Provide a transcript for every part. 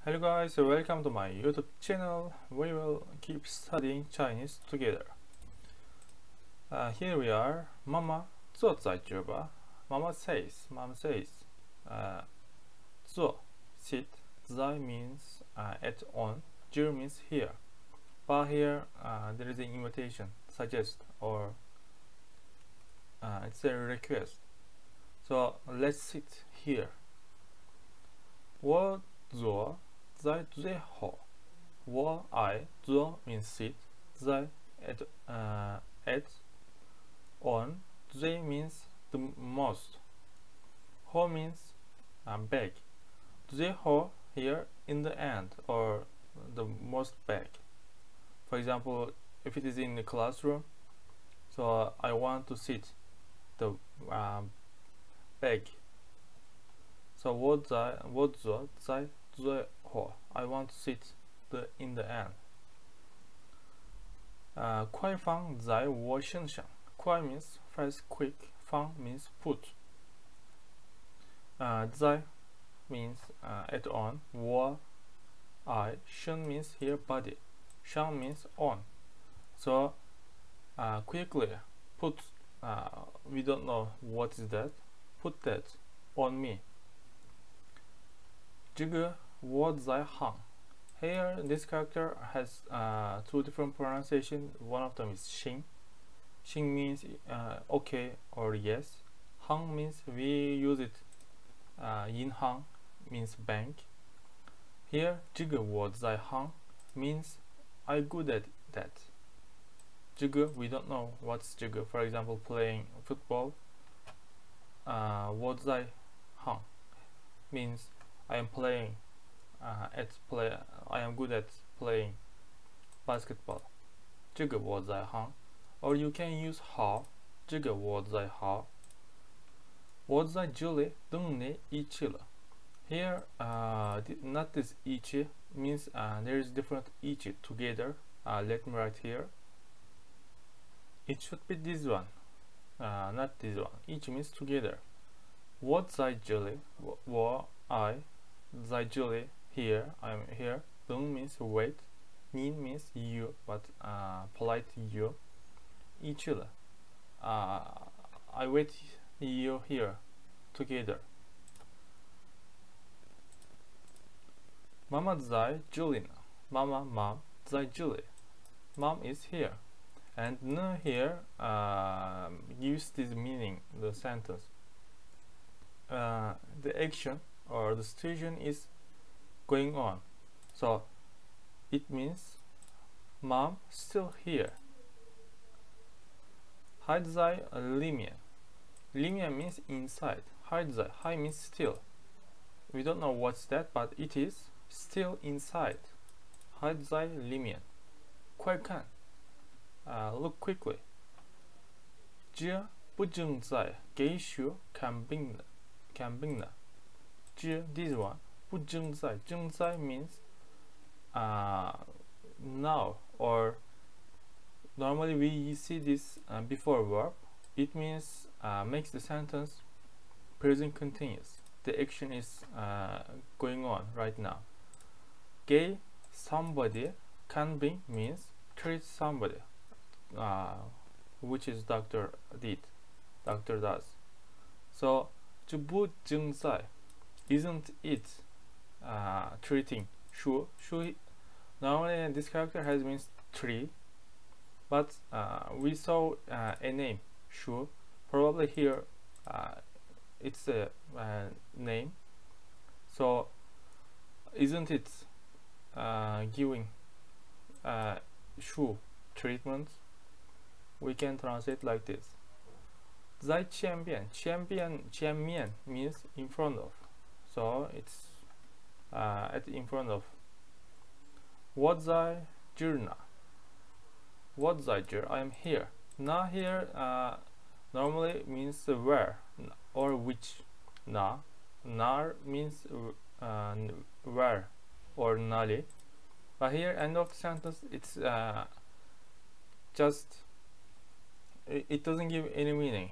Hello guys, welcome to my YouTube channel. We will keep studying Chinese together. Here we are. Mama 坐在这吧. Mom says. 坐 sit. 在 means at on. 这 means here. But here there is an invitation, suggest, or it's a request. So let's sit here. 我坐在最后. I 坐 means sit. 在 at on. 最 means the most. 后 means back. 最后 here in the end or the most back. For example, if it is in the classroom, so I want to sit the back. So 我坐在最后. I want to sit in the end. 快放在我身上. 快 means fast, quick. 放 means put. 在 means at on. 我 I 身 means here body. 上 means on. So quickly put. We don't know what is that. Put that on me. 这个我在行. Here this character has two different pronunciation. One of them is xing. Xing means okay or yes. Hang means we use it. Yin hang means bank. Here 这个我在行 means I good at that. 这个 we don't know what's 这个. For example, playing football. 我在行 means I am playing I am good at playing basketball. 这个我在行. Or you can use 好. 这个我在好. 我在这里等你一起了. Here not this 一起 means there is different 一起 together. Let me write here. It should be this one, not this one. 一起 means together. 我在这里. I 在这里 here. I am here. 等 means wait. 你 means you, but polite you. 一起了. I wait you here together. 妈妈在这里呢. Mom 在这里. Mom is here. And ne here gives this meaning, the sentence. The action or the situation is going on. So it means mom still here. 还在里面. Limen means inside. 还在 还 means still. We don't know what's that, but it is still inside. 还在里面. 快看. Look quickly. 这不正在继续看病呢. This one 不正在. 正在 means now, or normally we see this before verb. It means makes the sentence present continuous. The action is going on right now. Gay somebody can be means treat somebody, which is doctor does. So 这不正在 isn't it treating? Sure. Normally this character has means tree, but we saw a name sure. Probably here it's a name. So isn't it giving sure treatment? We can translate like this. 在前边. 前面 means in front of. So it's in front of. 我在这呢. 我在这. I am here. Na here normally means where or which. Na means where or nali. But here end of the sentence it's just it doesn't give any meaning.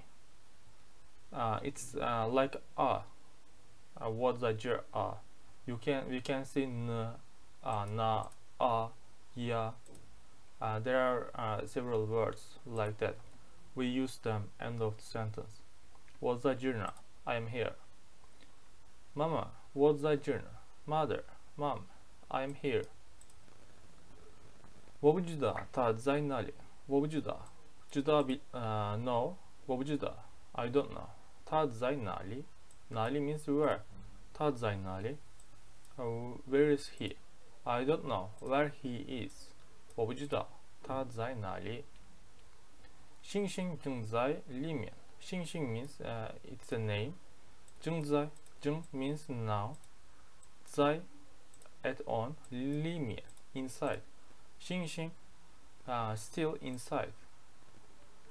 It's like 我在这. we can see n, na, a, ya. There are several words like that. We use them end of the sentence. What's the journal? I am here. Mama, what's the journal? Mother, mom, I am here. 我不知道他在哪里。我不知道，知道no， 我不知道。I don't know。他在哪里？哪里 means where。他在哪里？Where is he? I don't know where he is。我不知道他在哪里。星星正在里面。星星 means it's a name。正在正 means now。在 at on 里面 inside。星星still inside。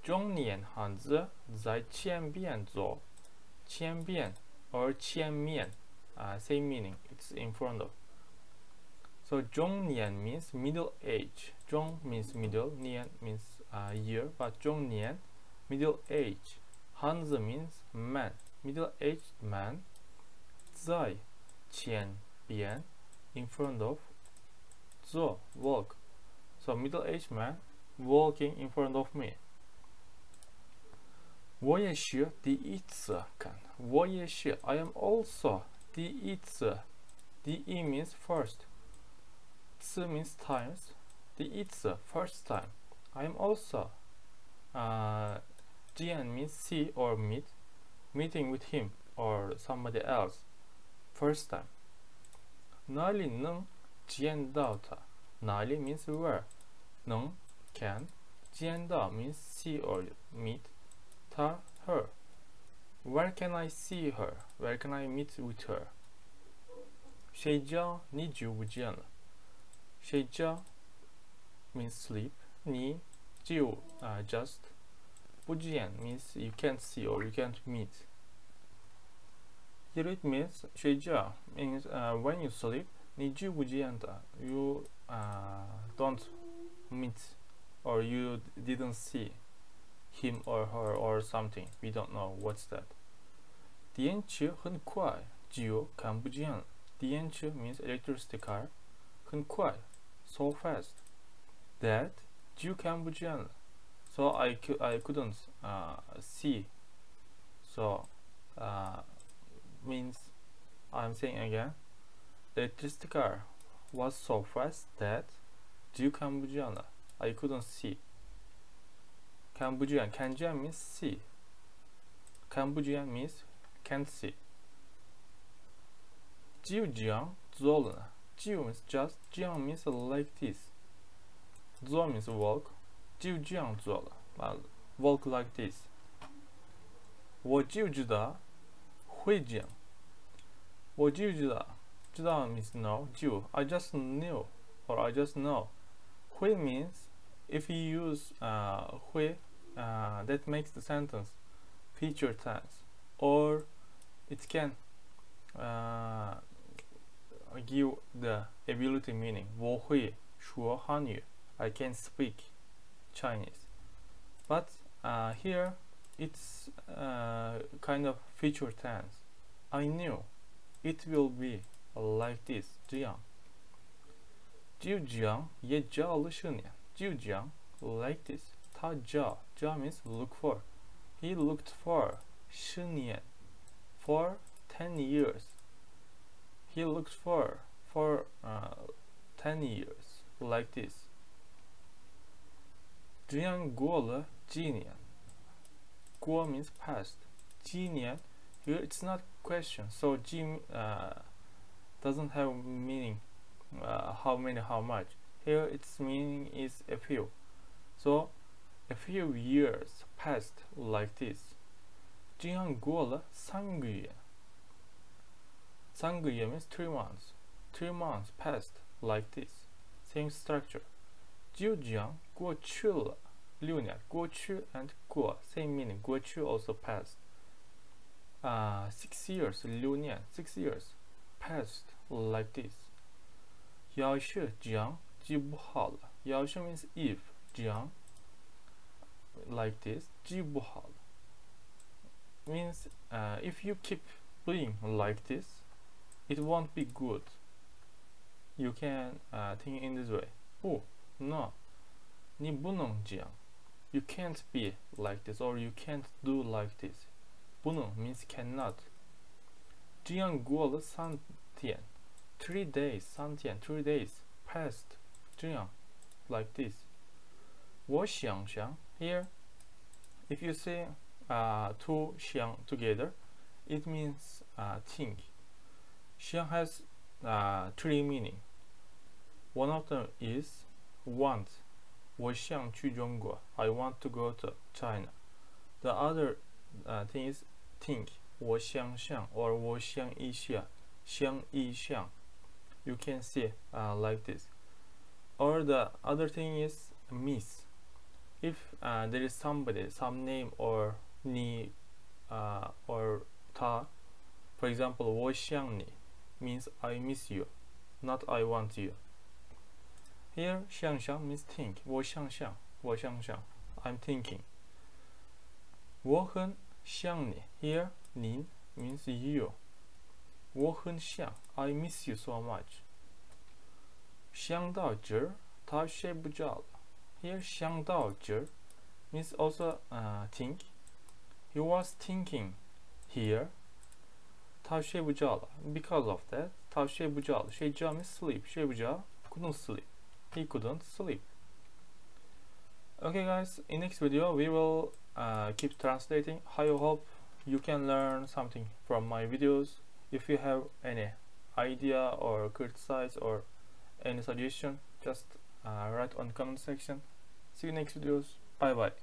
中年汉子在前边走。前边 or 前面same meaning. It's in front of. So 中年 means middle age. 中 means middle. 年 means year. But 中年 middle age. 汉子 means man. Middle aged man. 在前边 in front of. 走 walk. So middle-aged man walking in front of me. 我也是第一次看。我也是 I am also 第一次。第一 means first. 次 means times. 第一次 first time. I am also. 见 means see or meet. Meeting with him or somebody else. First time. 哪里能见到他？哪里 means where. 能 can. 见到 means see or meet. 她 her. Where can I see her? Where can I meet with her? 睡觉你就不见了。睡觉 means sleep. 你就just. 不见 means you can't see or you can't meet. Here it means 睡觉 means when you sleep 你就不见的 you don't meet or you didn't see him or her or something. We don't know what's that. 电车很快就看不见了。电车 means electricity car. 很快 so fast that 就看不见了。So I couldn't see. So means I'm saying again. The electricity car was so fast that 就看不见了。I couldn't see. 看不见 看见 means see. 看不见 means can't see. 就这样走了呢。就 means just 这样 means like this. 走 means walk. 就这样走了。walk like this. 我就知道会这样。我就知道。知道 means know. 就 I just knew or I just know. 会 means if you use 会 that makes the sentence future tense, or it can give the ability meaning. 我会说汉语 I can speak Chinese. But here it's kind of future tense. I knew it will be like this. 这样就这样也教了10年。就这样 like this. 他教 means look for. He looked for 10年 for 10 years. He looked for 10 years like this. 这样过了几年。过 means past. 几年 here it's not question, so 几doesn't have meaning how many, how much. Here its meaning is a few. So a few years passed like this. 这样过了3个月。3个月 means 3 months. 3 months passed like this. Same structure. 就这样过去了6年。过去 and 过 same meaning. 过去 also passed. 6 years 6年 6 years passed like this. 要是这样就不好了。要是 means if 这样 like this 就不好了。means if you keep doing like this it won't be good. You can think in this way. Oh, no. 你不能这样. You can't be like this, or you can't do like this. 不能 means cannot. 这样过了3天. 3 days, 3天, 3 days passed. 这样 like this. 我想想 here. If you say to 想 together, it means think. 想 has 3 meaning. One of them is want. 我想去中国. I want to go to China. The other thing is think. 我想想 or 我想一下. 想一想. You can say like this. Or the other thing is miss. If there is somebody, some name or ni or ta, for example, 我想你 means I miss you, not I want you. Here, 想想 means think. 我想想 I'm thinking. 我很想你 here, 你 means you. 我很想 I miss you so much. 想到这儿他睡不着了 here 想到这儿 means also think. He was thinking here 他睡不着了 because of that 他睡不着了睡觉 means sleep 睡不着 couldn't sleep. He couldn't sleep. Okay guys, in next video we will keep translating. I hope you can learn something from my videos. If you have any idea or criticize or any suggestion, just write on comment section. See you next videos. Bye bye.